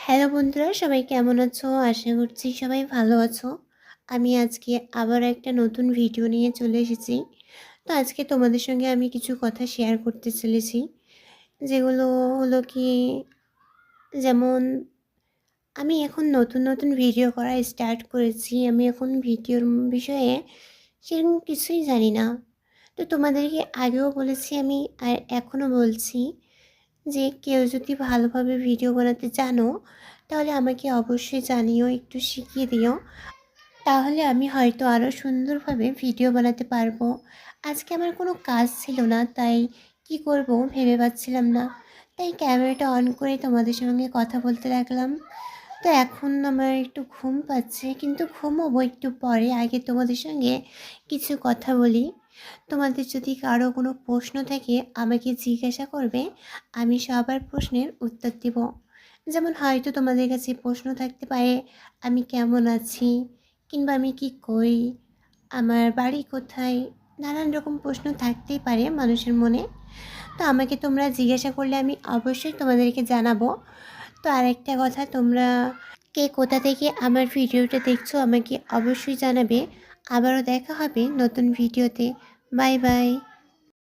Hello বন্ধুরা, সবাই কেমন আছো? আশা করছি সবাই ভালো আছো। আমি আজকে আবার একটা নতুন ভিডিও নিয়ে চলে এসেছি। তো আজকে তোমাদের সঙ্গে আমি কিছু কথা শেয়ার করতে চলেছি। যেগুলো হলো কি, যেমন আমি এখন নতুন ভিডিও করা স্টার্ট করেছি। আমি এখন ভিডিওর বিষয়ে সেরকম কিছুই জানি না। তো তোমাদেরকে আগেও বলেছি আমি, আর এখনও বলছি যে কেউ যদি ভালোভাবে ভিডিও বানাতে জানো তাহলে আমাকে অবশ্যই জানিও, একটু শিখিয়ে দিও। তাহলে আমি হয়তো আরও সুন্দরভাবে ভিডিও বানাতে পারবো। আজকে আমার কোনো কাজ ছিল না, তাই কি করব ভেবে পাচ্ছিলাম না। তাই ক্যামেরাটা অন করে তোমাদের সঙ্গে কথা বলতে লাগলাম। তো এখন আমার একটু ঘুম পাচ্ছে, কিন্তু ঘুমোবো একটু পরে। আগে তোমাদের সঙ্গে কিছু কথা বলি। তোমাদের যদি কারো কোনো প্রশ্ন থাকে আমাকে জিজ্ঞাসা করবে, আমি সবার প্রশ্নের উত্তর দেব। যেমন হয়তো তোমাদের কাছে প্রশ্ন থাকতে পারে, আমি কেমন আছি, কিংবা আমি কি করি, আমার বাড়ি কোথায়। নানান রকম প্রশ্ন থাকতেই পারে মানুষের মনে। তো আমাকে তোমরা জিজ্ঞাসা করলে আমি অবশ্যই তোমাদেরকে জানাবো। তো আরেকটা কথা, তোমরা কে কোথা থেকে আমার ভিডিওটা দেখছো আমাকে অবশ্যই জানাবে। আবারও দেখা হবে নতুন ভিডিওতে। Bye bye.